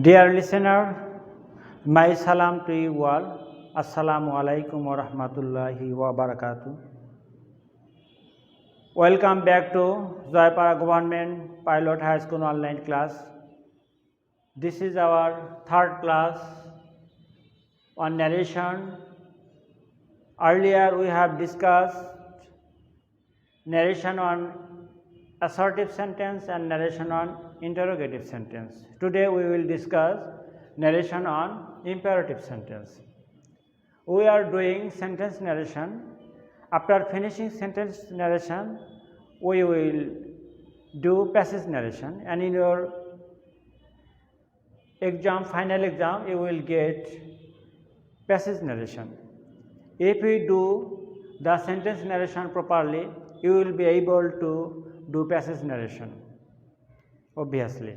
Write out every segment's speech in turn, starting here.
Dear listener, my salam to you all. Assalamu alaikum wa rahmatullahi wa barakatuh. Welcome back to Joypara Government Pilot High School online class. This is our third class on narration. Earlier we have discussed narration on assertive sentence and narration on interrogative sentence. Today we will discuss narration on imperative sentence. We are doing sentence narration. After finishing sentence narration, we will do passage narration, and in your exam, final exam, you will get passage narration. If we do the sentence narration properly, you will be able to do passage narration, obviously.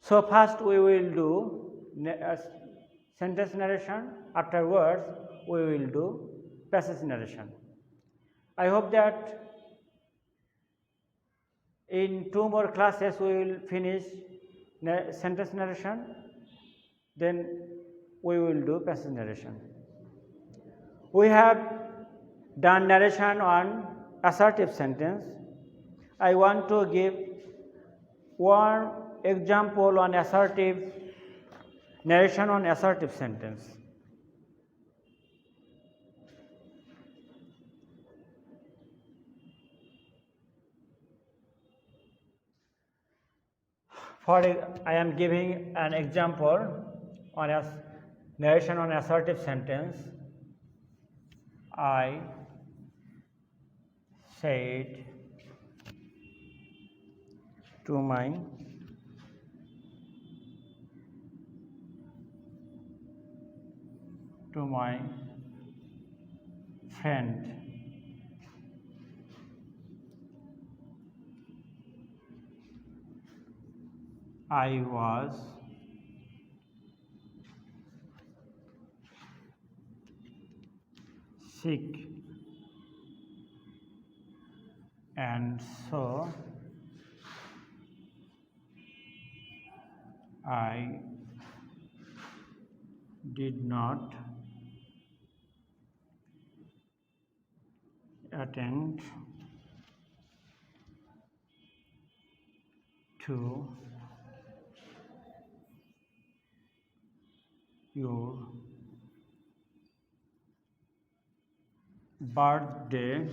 So first we will do sentence narration, afterwards we will do passage narration. I hope that in 2 more classes we will finish sentence narration, then we will do passage narration. We have done narration on assertive sentence. I want to give one example on assertive narration on assertive sentence. I am giving an example on narration on assertive sentence. I said to my friend, I was sick, and so I did not attend to your birthday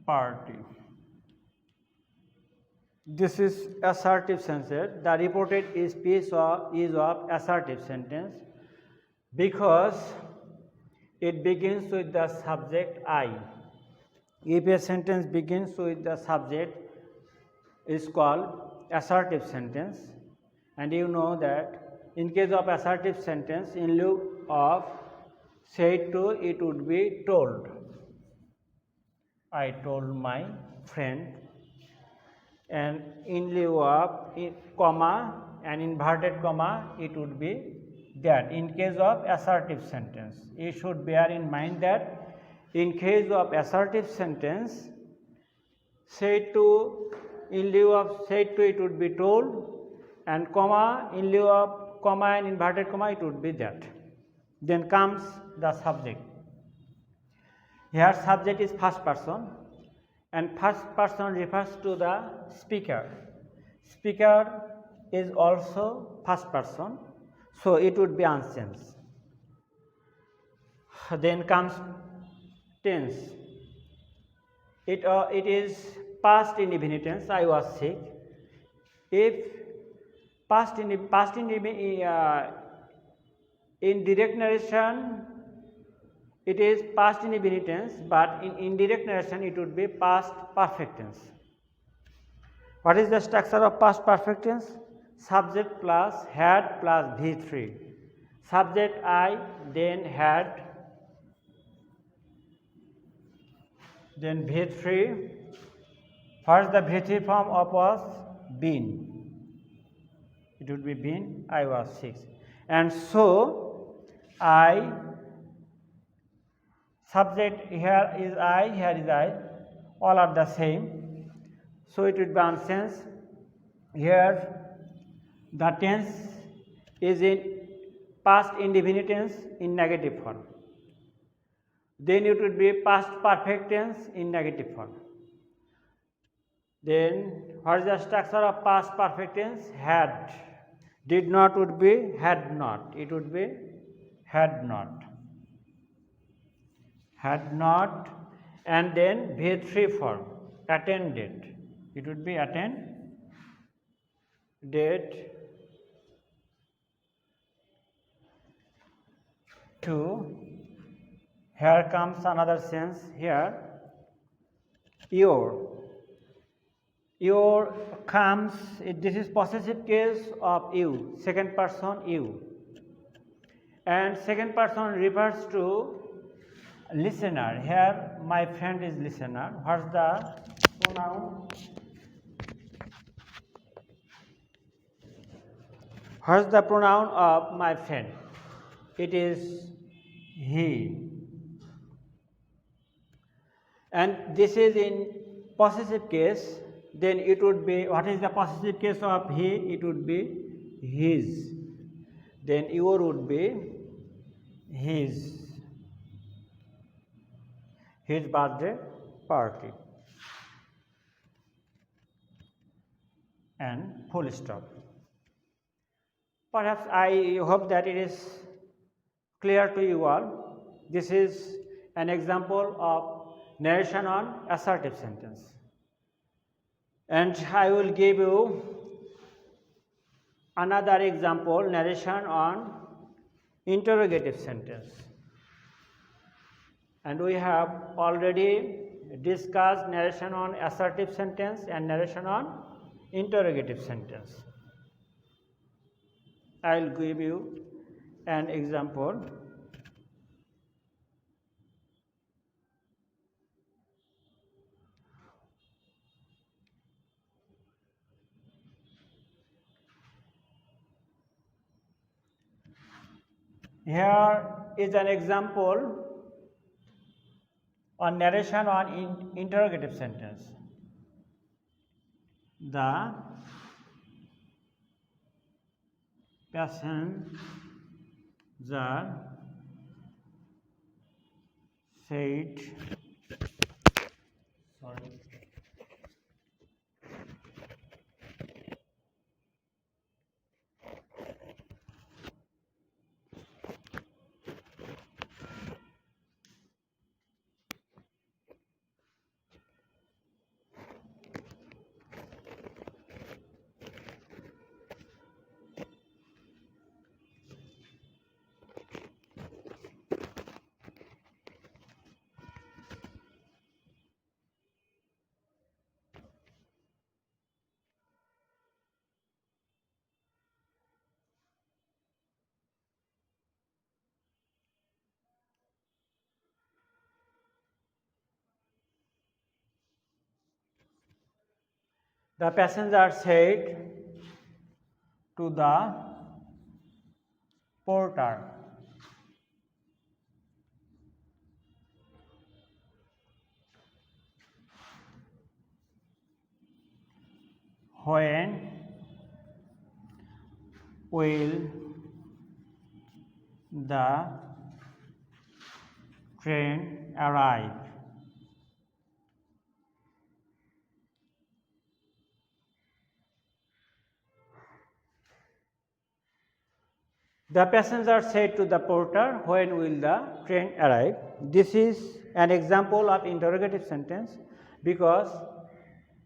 party. This is assertive sentence. The reported speech is of assertive sentence because it begins with the subject I. If a sentence begins with the subject, is called assertive sentence, and you know that in case of assertive sentence, in lieu of said to, it would be told. I told my friend, and in lieu of comma and inverted comma, it would be that. In case of assertive sentence, you should bear in mind that in case of assertive sentence, said to, in lieu of said to, it would be told, and comma, in lieu of comma and inverted comma, it would be that. Then comes the subject. Here subject is first person, and first person refers to the speaker. Speaker is also first person, so it would be unchanged. Then comes tense. It is past indefinite tense. I was sick. If in direct narration, it is past indefinite tense, but in indirect narration, it would be past perfect tense. What is the structure of past perfect tense? Subject plus had plus V3. Subject I, then had, then V3. First the V3 form of was been. It would be been, I was sick. And so, I, subject here is I, here is I, all are the same. So it would be unchanged. Here the tense is in past indefinite tense in negative form. Then it would be past perfect tense in negative form. Then what is the structure of past perfect tense? Had. Did not would be had not. It would be had not. Had not, and then V3 form, attended. It would be attended. To, here comes another sense here. Your comes, this is possessive case of you, second person you, and second person refers to listener. Here my friend is listener. What's the pronoun? What's the pronoun of my friend? It is he. And this is in possessive case. Then it would be, what is the possessive case of he? It would be his. Then your would be his birthday party, and full stop. Perhaps I hope that it is clear to you all. This is an example of narration on assertive sentence. And I will give you another example, narration on interrogative sentence. And we have already discussed narration on assertive sentence and narration on interrogative sentence. I will give you an example. Here is an example on narration on interrogative sentence. The passenger said, the passenger said to the porter, when will the train arrive? The passenger said to the porter, when will the train arrive? This is an example of interrogative sentence because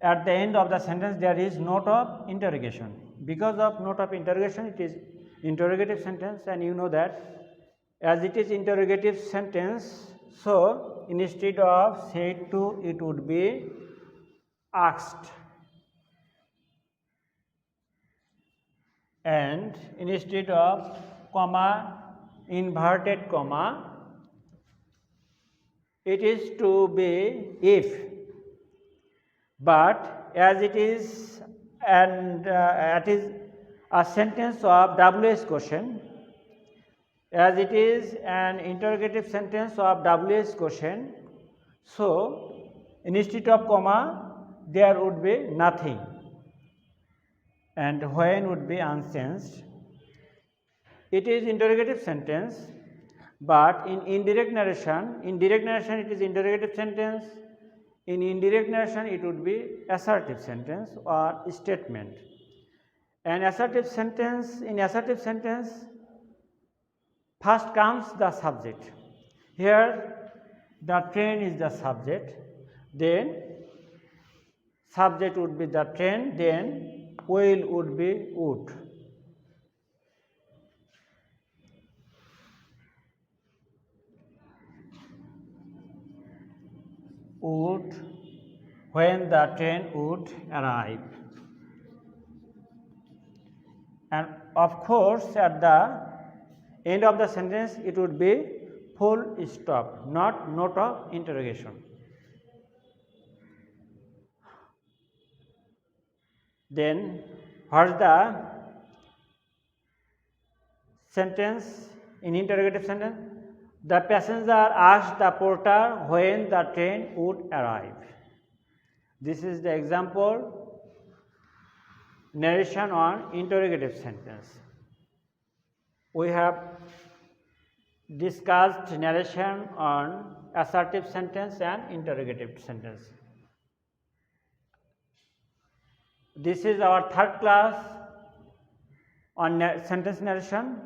at the end of the sentence there is note of interrogation. Because of note of interrogation, it is interrogative sentence, and you know that as it is interrogative sentence, so instead of said to, it would be asked, and instead of comma, inverted comma, it is to be if. But as it is it is a sentence of WH question, as it is an interrogative sentence of WH question, so instead of comma there would be nothing. and when would be unchanged. It is interrogative sentence, but in direct narration it is interrogative sentence. In indirect narration it would be assertive sentence or statement. And assertive sentence, in assertive sentence first comes the subject. Here the train is the subject, then subject would be the train, then will would be would. Would, when the train would arrive. And of course at the end of the sentence it would be full stop, not note of interrogation. Then what is the sentence in interrogative sentence? The passenger asked the porter when the train would arrive. This is the example narration on interrogative sentence. We have discussed narration on assertive sentence and interrogative sentence. This is our third class on sentence narration,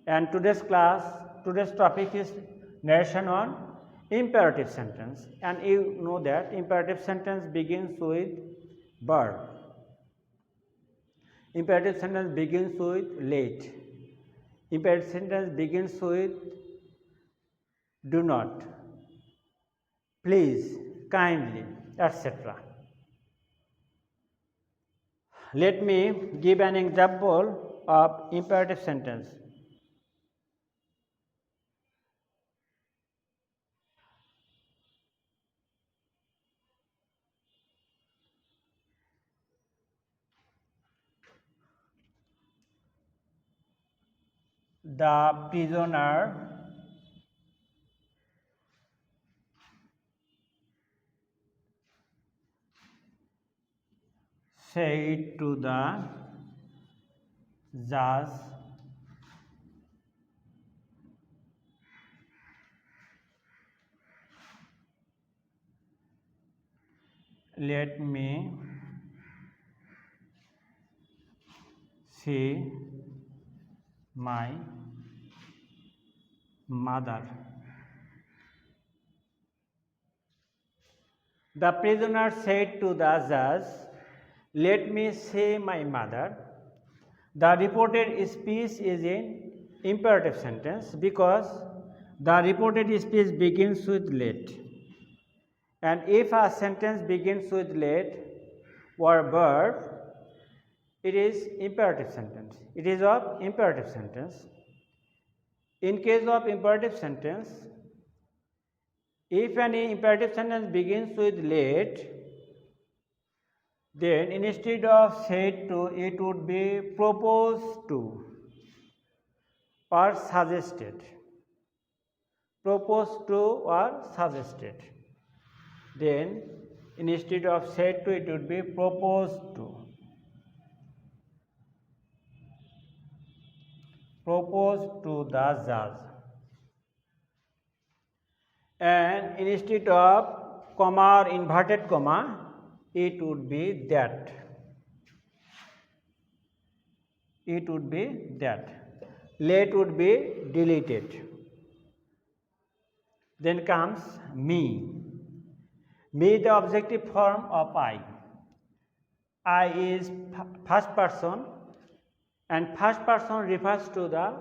and today's topic is narration on imperative sentence. And you know that imperative sentence begins with verb. Imperative sentence begins with let. Imperative sentence begins with do not, please, kindly, etc. Let me give an example of imperative sentence. The prisoner said to the judge, let me see my mother. The prisoner said to the judge, let me see my mother. The reported speech is in imperative sentence because the reported speech begins with let. And if a sentence begins with let or verb, it is imperative sentence. It is of imperative sentence. In case of imperative sentence, if any imperative sentence begins with let, then instead of said to, it would be proposed to or suggested. Proposed to or suggested. Then instead of said to, it would be proposed to. Proposed to the judge. And instead of comma or inverted comma, it would be that. It would be that. Let would be deleted. Then comes me. Me, the objective form of I. I is first person, and first person refers to the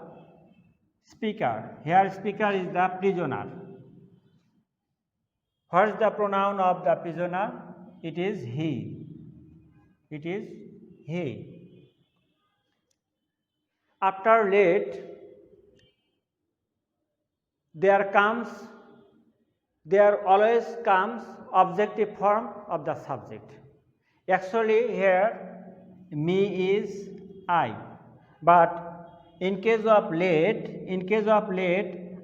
speaker. Here speaker is the prisoner. What is the pronoun of the prisoner? It is he. It is he. After let, there always comes objective form of the subject. Actually here me is I, but in case of let,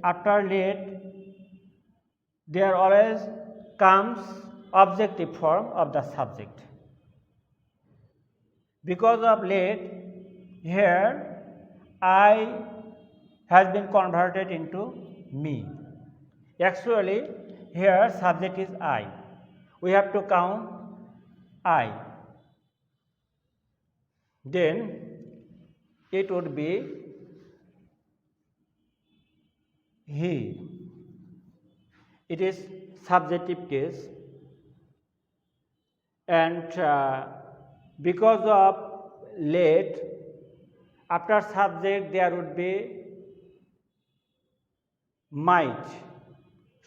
after let, there always comes objective form of the subject. Because of late, here I has been converted into me. Actually, here subject is I. We have to count I. Then it would be he. It is subjective case, and because of late, after subject there would be might,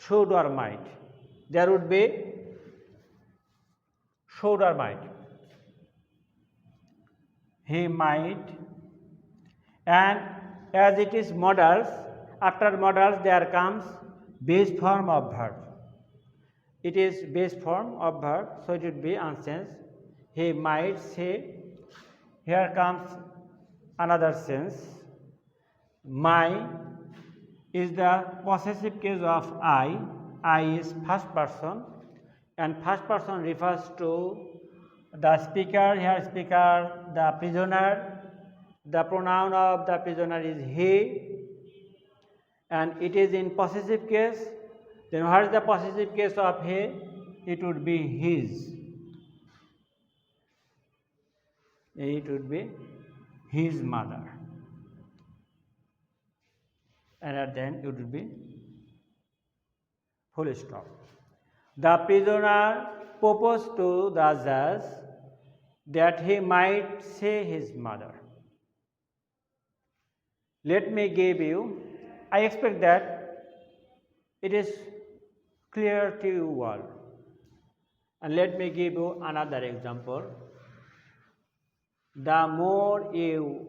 should or might. There would be should or might. He might, and as it is modals, after modals there comes base form of verb. It is base form of verb, so it would be unsense. He might say. Here comes another sense. My is the possessive case of I. I is first person, and first person refers to the speaker. Here speaker, the prisoner. The pronoun of the prisoner is he, and it is in possessive case. Then what is the possessive case of he? It would be his. It would be his mother. And at the end it would be full stop. The prisoner proposed to the judge that he might say his mother. Let me give you, I expect that it is clear to you all. And let me give you another example. The more you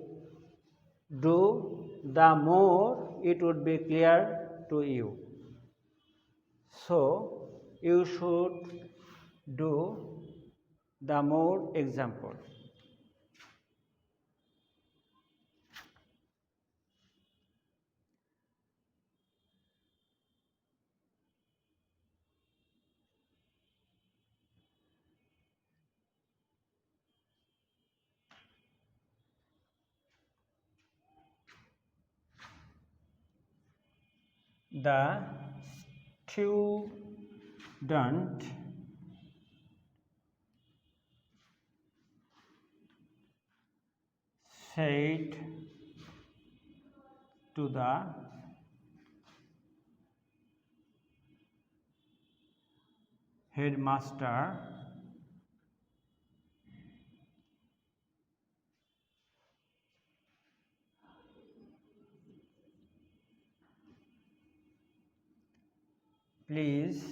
do, the more it would be clear to you. So, you should do the more example. The student said to the headmaster, please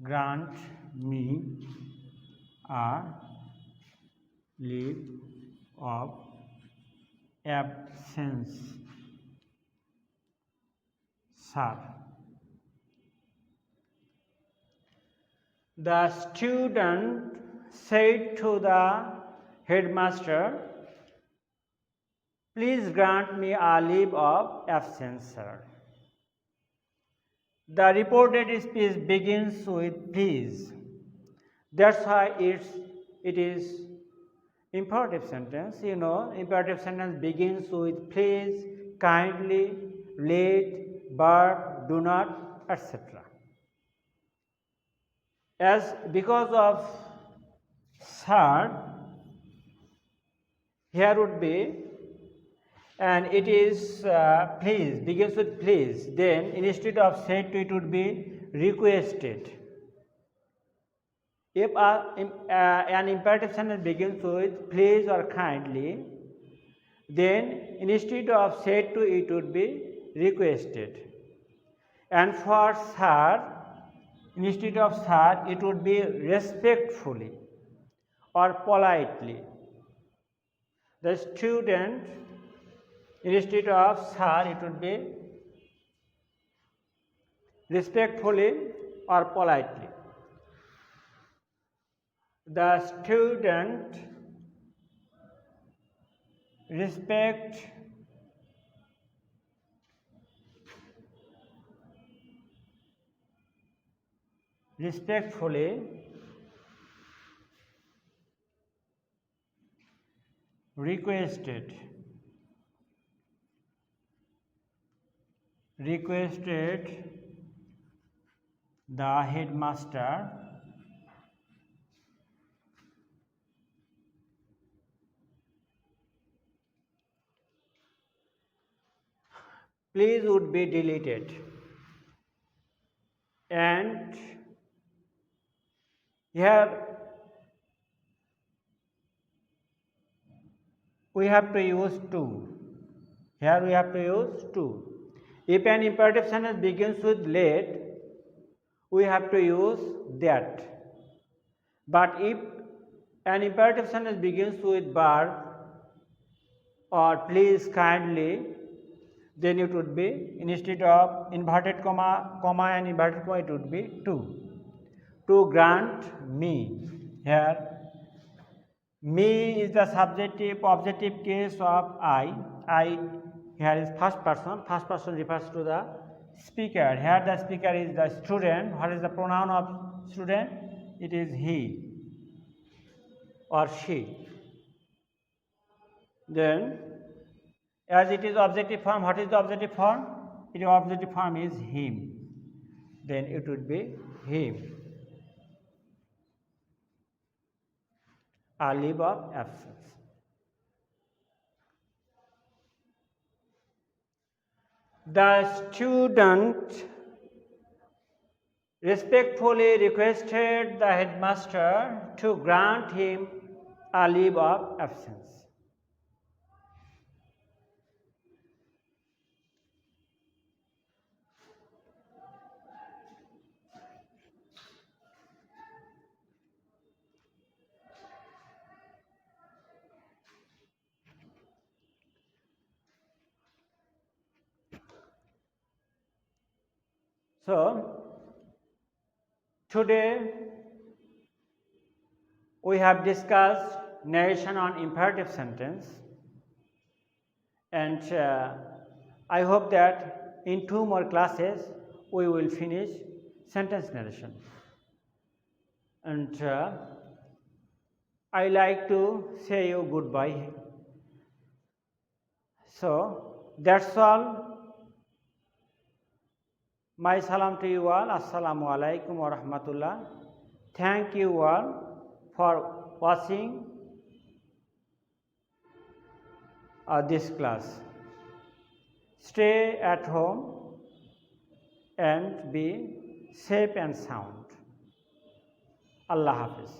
grant me a leave of absence, sir. The student said to the headmaster, please grant me a leave of absence, sir. The reported speech begins with please. That's why it is imperative sentence. You know, imperative sentence begins with please, kindly, let, but, do not, etc. As because of sir, here would be, and it is please, begins with please, then instead of said to, it would be requested. If an imperative sentence begins with please or kindly, then instead of said to, it would be requested. And for sir, instead of sir, it would be respectfully or politely. The student, instead of sir, it would be respectfully or politely. The student respect respectfully requested the headmaster please would be deleted, and here we have to use to. Here we have to use to. If an imperative sentence begins with let, we have to use that. But if an imperative sentence begins with verb or please, kindly, then it would be, instead of inverted comma and inverted comma, it would be to. To grant me. Here me is the subjective objective case of I. I here is first person. First person refers to the speaker. Here the speaker is the student. What is the pronoun of student? It is he or she. Then as it is objective form, what is the objective form? Its objective form is him. Then it would be him. A leave of absence. The student respectfully requested the headmaster to grant him a leave of absence. So, today we have discussed narration on imperative sentence, and I hope that in 2 more classes we will finish sentence narration. And I like to say you goodbye. So that's all. My salam to you all. Assalamu alaikum wa rahmatullah. Thank you all for watching this class. Stay at home and be safe and sound. Allah Hafiz.